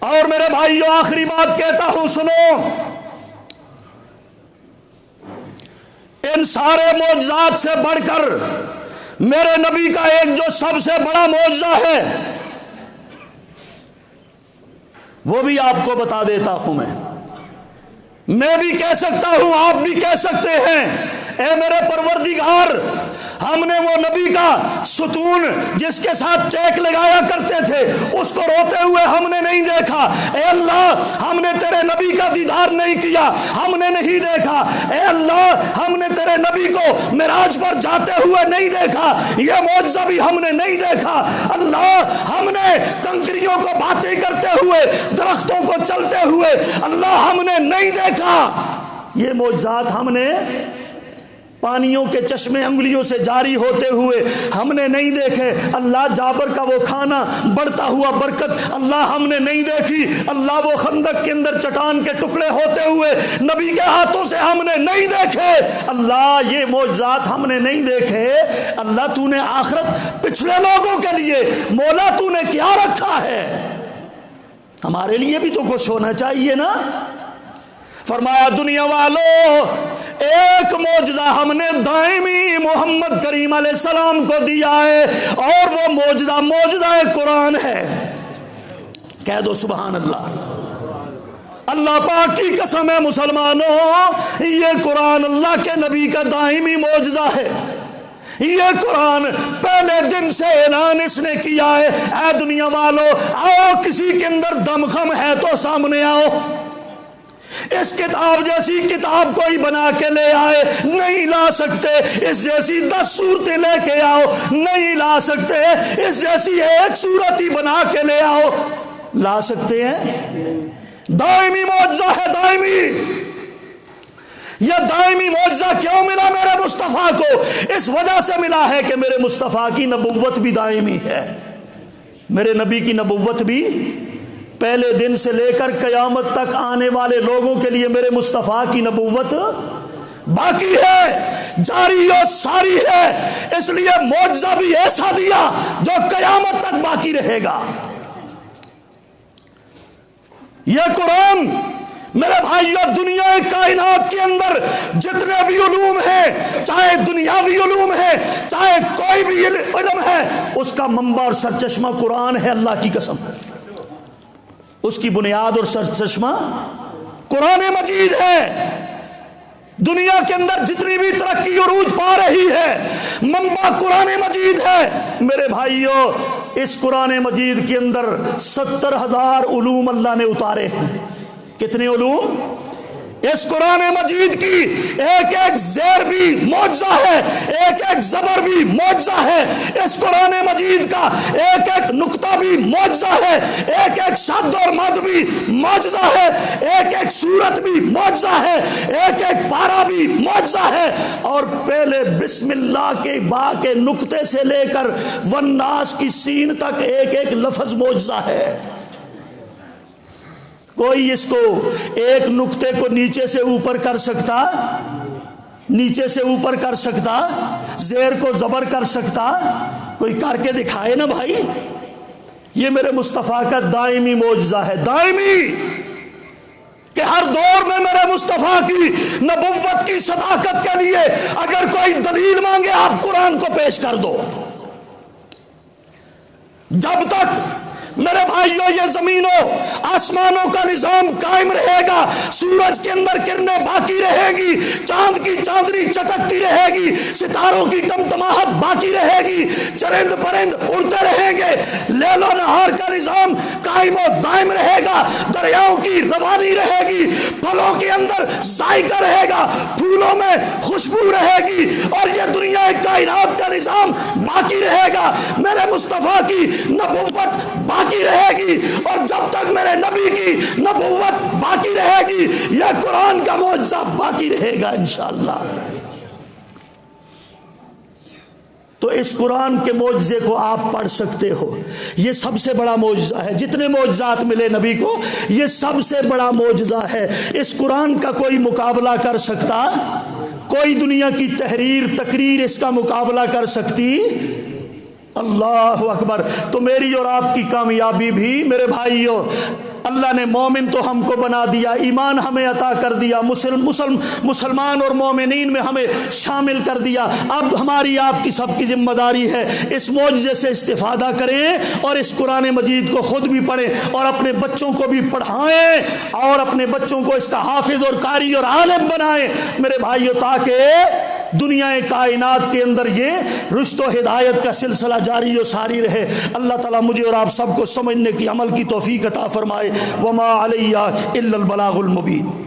اور میرے بھائیوں آخری بات کہتا ہوں سنو، ان سارے معجزات سے بڑھ کر میرے نبی کا ایک جو سب سے بڑا معجزہ ہے وہ بھی آپ کو بتا دیتا ہوں میں بھی کہہ سکتا ہوں، آپ بھی کہہ سکتے ہیں، اے میرے پروردگار، ہم نے وہ نبی کا ستون جس کے ساتھ چیک لگایا کرتے تھے اس کو روتے ہوئے ہم نے نہیں دیکھا۔ اے اللہ، ہم نے تیرے نبی کا دیدار نہیں کیا، ہم نے نہیں دیکھا۔ اے اللہ، ہم نے تیرے نبی کو معراج پر جاتے ہوئے نہیں دیکھا، یہ معجزہ بھی ہم نے نہیں دیکھا۔ اللہ، ہم نے کنکریوں کو باتیں کرتے ہوئے، درختوں کو چلتے ہوئے، اللہ ہم نے نہیں دیکھا۔ یہ معجزات ہم نے پانیوں کے چشمے انگلیوں سے جاری ہوتے ہوئے ہم نے نہیں دیکھے۔ اللہ، جابر کا وہ کھانا، بڑھتا ہوا برکت، اللہ ہم نے نہیں دیکھی۔ اللہ، وہ خندق کے اندر چٹان کے ٹکڑے ہوتے ہوئے نبی کے ہاتھوں سے ہم نے نہیں دیکھے۔ اللہ، یہ معجزات ہم نے نہیں دیکھے۔ اللہ، تو نے آخرت پچھلے لوگوں کے لیے مولا تو نے کیا رکھا ہے؟ ہمارے لیے بھی تو کچھ ہونا چاہیے نا۔ فرمایا دنیا والوں، ایک معجزہ ہم نے دائمی محمد کریم علیہ السلام کو دیا ہے، اور وہ معجزہ قرآن ہے۔ کہہ دو سبحان اللہ۔ اللہ پاک کی قسم ہے مسلمانوں، یہ قرآن اللہ کے نبی کا دائمی معجزہ ہے۔ یہ قرآن پہلے دن سے اعلان اس نے کیا ہے، اے دنیا والو، آؤ کسی کے اندر دم خم ہے تو سامنے آؤ، اس کتاب جیسی کتاب کوئی بنا کے لے آئے، نہیں لا سکتے۔ اس جیسی 10 صورتیں لے کے آؤ، نہیں لا سکتے۔ اس جیسی ایک صورت ہی بنا کے لے آؤ، لا سکتے ہیں؟ دائمی معجزہ ہے، دائمی۔ یہ دائمی معجزہ کیوں ملا میرے مصطفیٰ کو؟ اس وجہ سے ملا ہے کہ میرے مصطفیٰ کی نبوت بھی دائمی ہے۔ میرے نبی کی نبوت بھی پہلے دن سے لے کر قیامت تک آنے والے لوگوں کے لیے میرے مصطفیٰ کی نبوت باقی ہے، جاری اور ساری ہے۔ اس لیے معجزہ بھی ایسا دیا جو قیامت تک باقی رہے گا۔ یہ قرآن میرے بھائیو، دنیا کائنات کے اندر جتنے بھی علوم ہیں، چاہے دنیاوی علوم ہے، چاہے کوئی بھی علم ہے، اس کا منبع اور سرچشمہ قرآن ہے۔ اللہ کی قسم، اس کی بنیاد اور سرچشمہ قرآن مجید ہے۔ دنیا کے اندر جتنی بھی ترقی عروج پا رہی ہے، منبع قرآن مجید ہے۔ میرے بھائیو، اس قرآن مجید کے اندر 70,000 علوم اللہ نے اتارے ہیں۔ کتنے علوم؟ اس قرآن مجید کی ایک ایک زیر بھی معجزہ ہے، ایک ایک زبر بھی معجزہ ہے۔ اس قرآن مجید کا ایک ایک نقطہ بھی معجزہ ہے، ایک ایک شد اور مد بھی معجزہ ہے، ایک ایک صورت بھی معجزہ ہے، ایک ایک پارہ بھی معجزہ ہے۔ اور پہلے بسم اللہ کے با کے نقطے سے لے کر والناس کی سین تک ایک ایک لفظ معجزہ ہے۔ کوئی اس کو ایک نقطے کو نیچے سے اوپر کر سکتا، نیچے سے اوپر کر سکتا، زیر کو زبر کر سکتا؟ کوئی کر کے دکھائے نا بھائی۔ یہ میرے مصطفیٰ کا دائمی معجزہ ہے، دائمی، کہ ہر دور میں میرے مصطفیٰ کی نبوت کی صداقت کے لیے اگر کوئی دلیل مانگے، آپ قرآن کو پیش کر دو۔ جب تک میرے بھائیوں یہ زمینوں آسمانوں کا نظام قائم رہے گا، سورج کے اندر کرنیں باقی رہے گی، چاند کی چاندنی چٹکتی رہے گی، ستاروں کی ٹمٹماہٹ باقی رہے گی، چرند پرند اڑتے رہیں گے، لیل و نہار کا نظام قائم و دائم رہے گا، دریاؤں کی روانی رہے گی، پھلوں کے اندر ذائقہ رہے گا، پھولوں میں خوشبو رہے گی، اور یہ دنیا کائنات کا نظام باقی رہے گا۔ میرے مصطفیٰ کی نبوت باقی رہے گی، اور جب تک میرے نبی کی نبوت باقی رہے گی، یہ قرآن کا معجزہ باقی رہے گا انشاءاللہ۔ تو اس قرآن کے معجزے کو آپ پڑھ سکتے ہو، یہ سب سے بڑا معجزہ ہے۔ جتنے معجزات ملے نبی کو، یہ سب سے بڑا معجزہ ہے۔ اس قرآن کا کوئی مقابلہ کر سکتا؟ کوئی دنیا کی تحریر تقریر اس کا مقابلہ کر سکتی؟ اللہ اکبر۔ تو میری اور آپ کی کامیابی بھی میرے بھائیوں اللہ نے مومن تو ہم کو بنا دیا، ایمان ہمیں عطا کر دیا، مسلمان اور مومنین میں ہمیں شامل کر دیا، اب ہماری آپ کی سب کی ذمہ داری ہے اس معجزے سے استفادہ کریں اور اس قرآن مجید کو خود بھی پڑھیں اور اپنے بچوں کو بھی پڑھائیں اور اپنے بچوں کو اس کا حافظ اور قاری اور عالم بنائیں میرے بھائیو، تاکہ دنیا کائنات کے اندر یہ رشد و ہدایت کا سلسلہ جاری و ساری رہے۔ اللہ تعالیٰ مجھے اور آپ سب کو سمجھنے کی، عمل کی توفیق عطا فرمائے۔ وما علیہ الا البلاغ المبین۔